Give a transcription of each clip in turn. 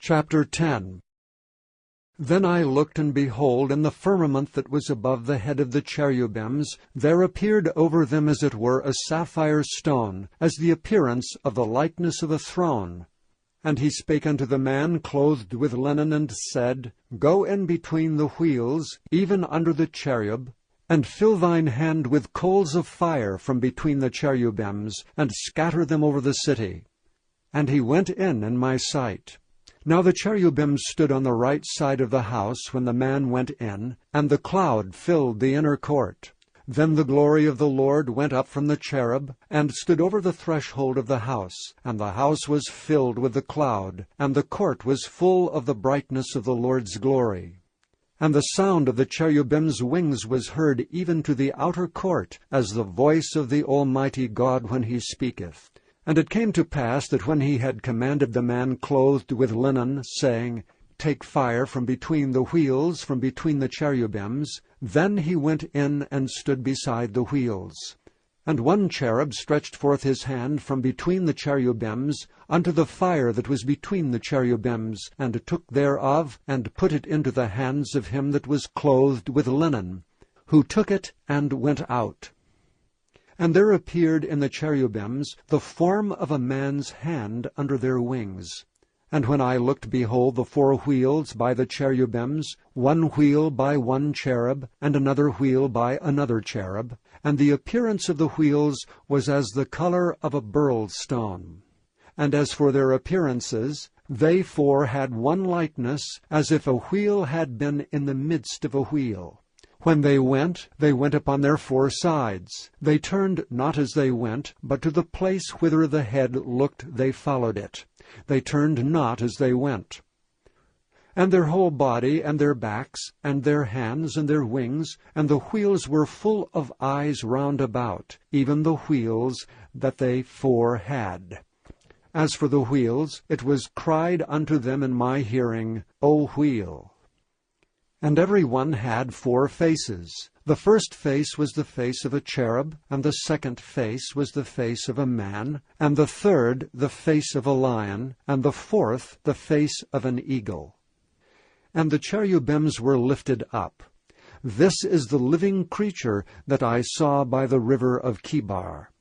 Chapter 10. Then I looked, and behold, in the firmament that was above the head of the cherubims, there appeared over them as it were a sapphire stone, as the appearance of the likeness of a throne. And he spake unto the man clothed with linen, and said, Go in between the wheels, even under the cherub, and fill thine hand with coals of fire from between the cherubims, and scatter them over the city. And he went in my sight. Now the cherubims stood on the right side of the house when the man went in, and the cloud filled the inner court. Then the glory of the Lord went up from the cherub, and stood over the threshold of the house, and the house was filled with the cloud, and the court was full of the brightness of the Lord's glory. And the sound of the cherubim's wings was heard even to the outer court, as the voice of the Almighty God when he speaketh. And it came to pass that when he had commanded the man clothed with linen, saying, Take fire from between the wheels, from between the cherubims, then he went in and stood beside the wheels. And one cherub stretched forth his hand from between the cherubims unto the fire that was between the cherubims, and took thereof, and put it into the hands of him that was clothed with linen, who took it and went out. And there appeared in the cherubims the form of a man's hand under their wings. And when I looked, behold, the 4 wheels by the cherubims, 1 wheel by 1 cherub, and another wheel by another cherub. And the appearance of the wheels was as the color of a beryl stone. And as for their appearances, they 4 had one likeness, as if a wheel had been in the midst of a wheel. When they went upon their 4 sides. They turned not as they went, but to the place whither the head looked they followed it. They turned not as they went. And their whole body, and their backs, and their hands, and their wings, and the wheels were full of eyes round about, even the wheels that they 4 had. As for the wheels, it was cried unto them in my hearing, O wheel! And every one had 4 faces. The first face was the face of a cherub, and the second face was the face of a man, and the third the face of a lion, and the 4th the face of an eagle. And the cherubims were lifted up. This is the living creature that I saw by the river of Chebar.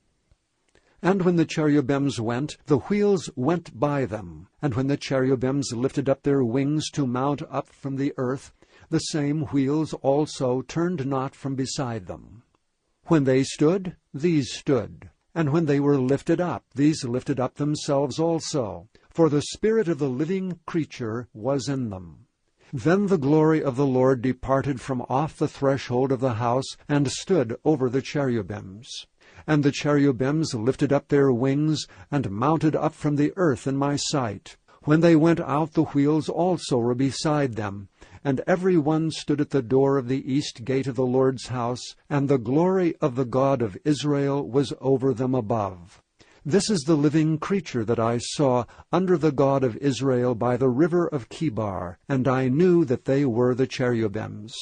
And when the cherubims went, the wheels went by them. And when the cherubims lifted up their wings to mount up from the earth, the same wheels also turned not from beside them. When they stood, these stood. And when they were lifted up, these lifted up themselves also. For the spirit of the living creature was in them. Then the glory of the Lord departed from off the threshold of the house, and stood over the cherubims. And the cherubims lifted up their wings, and mounted up from the earth in my sight. When they went out, the wheels also were beside them. And every one stood at the door of the east gate of the Lord's house, and the glory of the God of Israel was over them above. This is the living creature that I saw under the God of Israel by the river of Chebar, and I knew that they were the cherubims.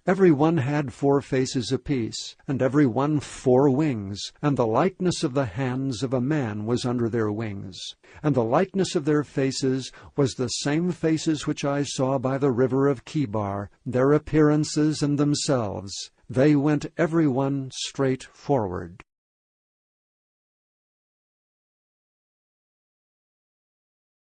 Every one had 4 faces apiece, and every one 4 wings, and the likeness of the hands of a man was under their wings. And the likeness of their faces was the same faces which I saw by the river of Chebar, their appearances and themselves. They went every one straight forward.